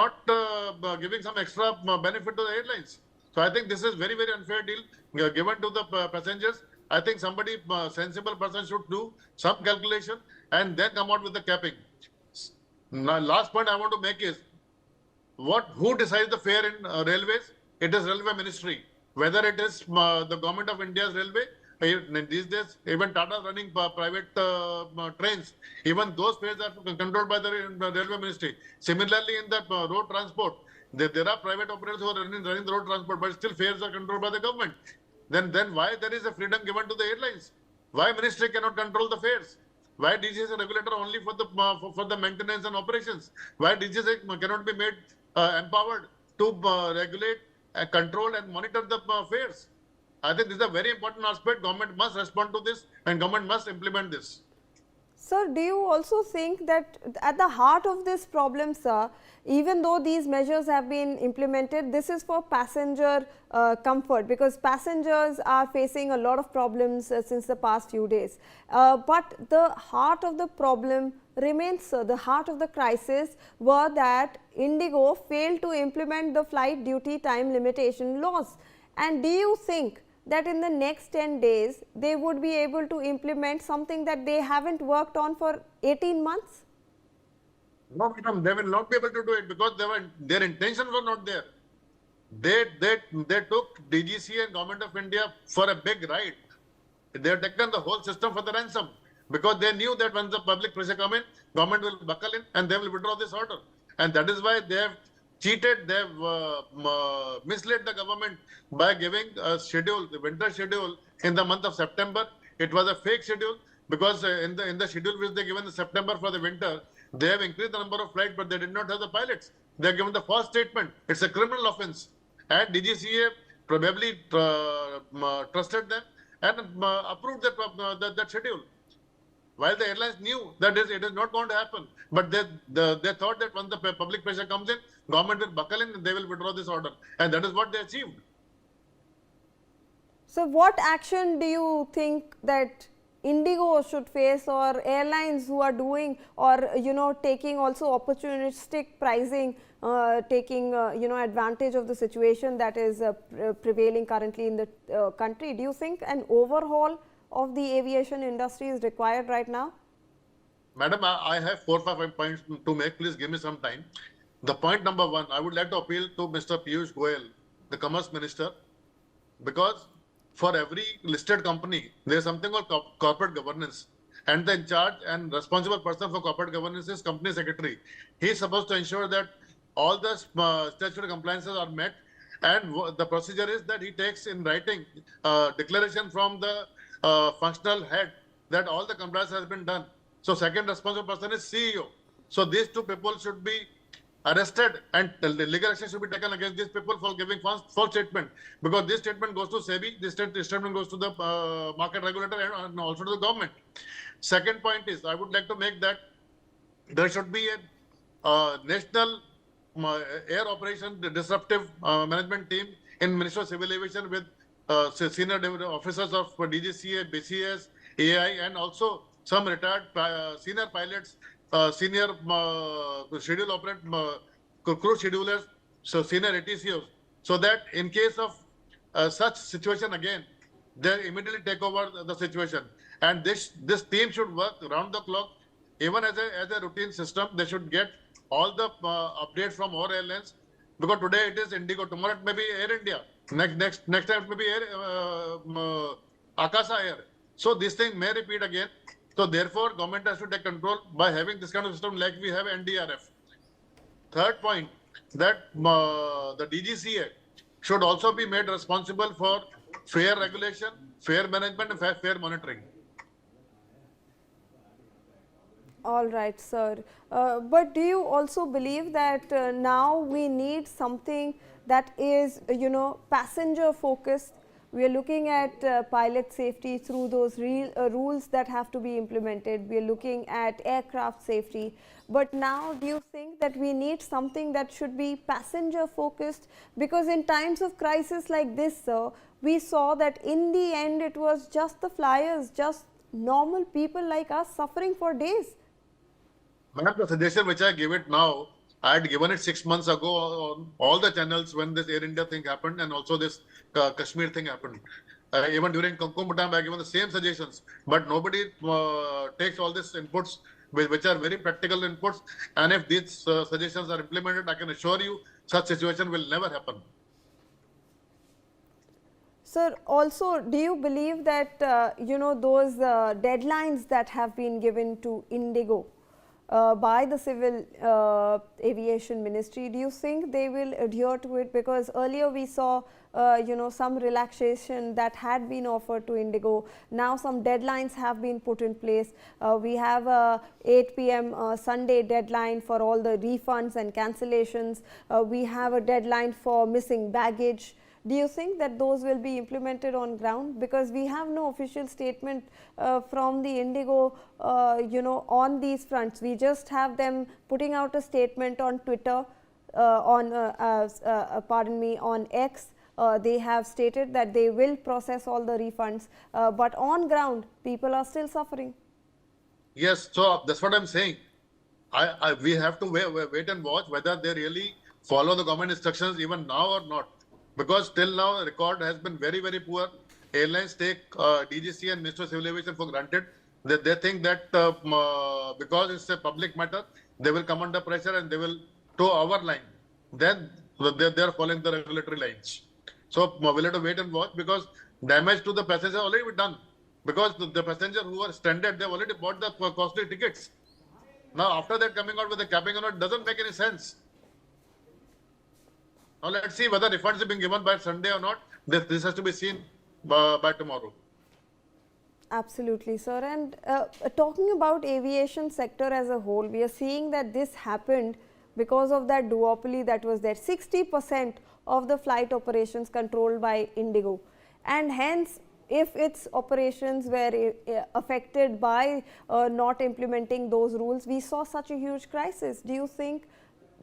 giving some extra benefit to the airlines. So I think this is very, very unfair deal given to the passengers. I think somebody sensible person should do some calculation and then come out with the capping. Now, last point I want to make is who decides the fare in railways? It is Railway Ministry. Whether it is the government of India's railway, these days even Tata running private trains, even those fares are controlled by the Railway Ministry. Similarly, in the road transport, there are private operators who are running the road transport, but still fares are controlled by the government. Then why there is a freedom given to the airlines? Why ministry cannot control the fares? Why DGCA is a regulator only for the maintenance and operations? Why DGCA cannot be made empowered to regulate, control and monitor the fares? I think this is a very important aspect. Government must respond to this and government must implement this. Sir, do you also think that at the heart of this problem, sir, even though these measures have been implemented, this is for passenger comfort, because passengers are facing a lot of problems since the past few days. But the heart of the problem remains, sir. The heart of the crisis were that Indigo failed to implement the flight duty time limitation laws. And do you think that in the next 10 days, they would be able to implement something that they haven't worked on for 18 months? No, madam, they will not be able to do it because their intentions were not there. They took DGCA and Government of India for a big ride. They have taken the whole system for the ransom because they knew that when the public pressure come in, government will buckle in and they will withdraw this order. And that is why they have cheated, they have misled the government by giving a schedule, the winter schedule in the month of September. It was a fake schedule because in the schedule which they given in September for the winter, they have increased the number of flights, but they did not have the pilots. They have given the false statement. It's a criminal offense. And DGCA probably trusted them and approved that schedule. While the airlines knew that it is not going to happen, but they thought that when the public pressure comes in, government will buckle in and they will withdraw this order. And that is what they achieved. So what action do you think that Indigo should face, or airlines who are doing, or taking also opportunistic pricing, taking advantage of the situation that is prevailing currently in the country? Do you think an overhaul of the aviation industry is required right now? Madam, I have 4 or 5 points to make. Please give me some time. The point number 1, I would like to appeal to Mr. Piyush Goyal, the Commerce Minister, because for every listed company, there is something called corporate governance. And the in charge and responsible person for corporate governance is company secretary. He is supposed to ensure that all the statutory compliances are met. And the procedure is that he takes in writing declaration from the functional head that all the compliance has been done. So second responsible person is CEO. So these two people should be arrested and legal action should be taken against these people for giving false statement, because this statement goes to SEBI, this statement goes to the market regulator and also to the government. Second point is, I would like to make that there should be a national air operation disruptive management team in Ministry of Civil Aviation with senior officers of DGCA, BCS, AI, and also some retired senior pilots, senior schedule operate crew schedulers, so senior ATCOs, so that in case of such situation again, they immediately take over the situation. And this team should work round the clock, even as a routine system. They should get all the updates from all airlines, because today it is Indigo, tomorrow it may be Air India, next time it may be Akasa Air. So this thing may repeat again. So therefore, government has to take control by having this kind of system like we have NDRF. Third point, that the DGCA should also be made responsible for fair regulation, fair management, and fair monitoring. All right, sir. But do you also believe that now we need something that is, passenger focused? We are looking at pilot safety through those rules that have to be implemented. We are looking at aircraft safety. But now, do you think that we need something that should be passenger focused? Because in times of crisis like this, sir, we saw that in the end it was just the flyers, just normal people like us suffering for days. Madam, the suggestion which I give it now, I had given it 6 months ago on all the channels when this Air India thing happened and also this Kashmir thing happened. Even during Kumbh time, I have given the same suggestions, but nobody takes all these inputs, which are very practical inputs. And if these suggestions are implemented, I can assure you such situation will never happen. Sir, also, do you believe that, those deadlines that have been given to Indigo by the Civil Aviation Ministry, do you think they will adhere to it? Because earlier we saw, some relaxation that had been offered to Indigo. Now some deadlines have been put in place. We have a 8 p.m. Sunday deadline for all the refunds and cancellations. We have a deadline for missing baggage. Do you think that those will be implemented on ground? Because we have no official statement from the Indigo, on these fronts. We just have them putting out a statement on Twitter, on X. They have stated that they will process all the refunds, but on ground, people are still suffering. Yes, so that's what I'm saying. We have to wait and watch whether they really follow the government instructions even now or not. Because till now, the record has been very, very poor. Airlines take DGC and Ministry of Civil Aviation for granted. They think that because it's a public matter, they will come under pressure and they will toe our line. Then they are following the regulatory lines. So we'll have to wait and watch, because damage to the passengers already been done. Because the passengers who are stranded, they've already bought the costly tickets. Now after that, coming out with the capping on it doesn't make any sense. Now let's see whether refunds have been given by Sunday or not. This has to be seen by tomorrow. Absolutely, sir. And talking about aviation sector as a whole, we are seeing that this happened because of that duopoly that was there. 60% of the flight operations controlled by Indigo, and hence if its operations were affected by not implementing those rules, we saw such a huge crisis. Do you think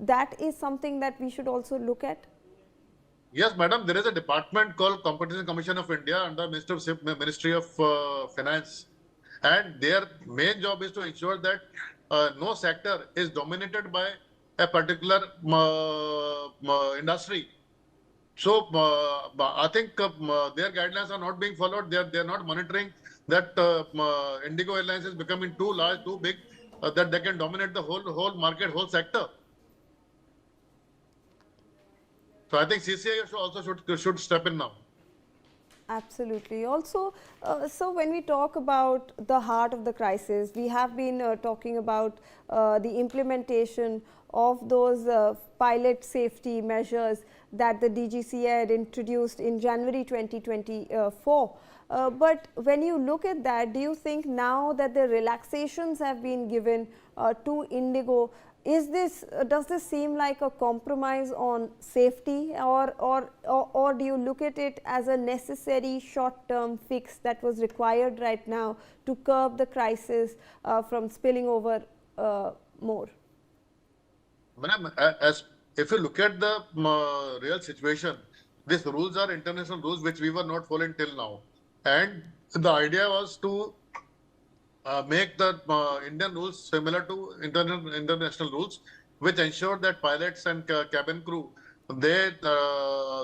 that is something that we should also look at? Yes, madam, there is a department called Competition Commission of India under Ministry of Finance, and their main job is to ensure that no sector is dominated by a particular industry. So I think their guidelines are not being followed. They are not monitoring that Indigo Airlines is becoming too large, too big, that they can dominate the whole market, whole sector. So I think CCI should step in now. Absolutely. Also, so when we talk about the heart of the crisis, we have been talking about the implementation of those pilot safety measures that the DGCA had introduced in January 2024. But when you look at that, do you think now that the relaxations have been given to Indigo, does this seem like a compromise on safety, or do you look at it as a necessary short-term fix that was required right now to curb the crisis from spilling over more? Madam, if you look at the real situation, these rules are international rules which we were not following till now, and the idea was to make the Indian rules similar to international rules, which ensure that pilots and cabin crew they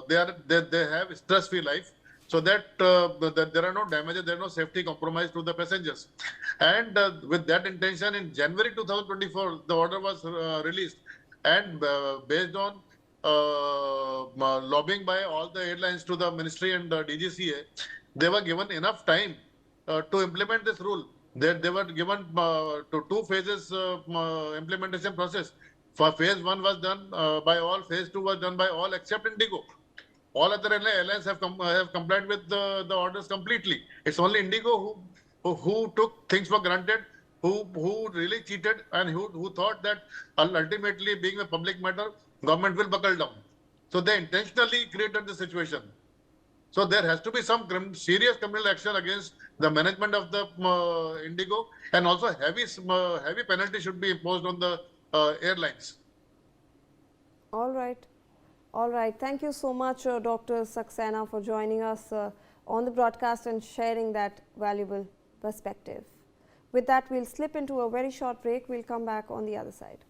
have stress-free life, so that there are no damages, there are no safety compromise to the passengers. And with that intention, in January 2024, the order was released, and based on lobbying by all the airlines to the ministry and DGCA, they were given enough time to implement this rule. They were given to 2 phases implementation process. For phase 1 was done by all, phase 2 was done by all except Indigo. All other airlines have complied with the orders completely. It's only Indigo who took things for granted, who really cheated, and who thought that ultimately, being a public matter, government will buckle down. So they intentionally created the situation. So there has to be some serious criminal action against the management of the Indigo, and also heavy penalty should be imposed on the airlines. All right. All right. Thank you so much, Dr. Saxena, for joining us on the broadcast and sharing that valuable perspective. With that, we'll slip into a very short break. We'll come back on the other side.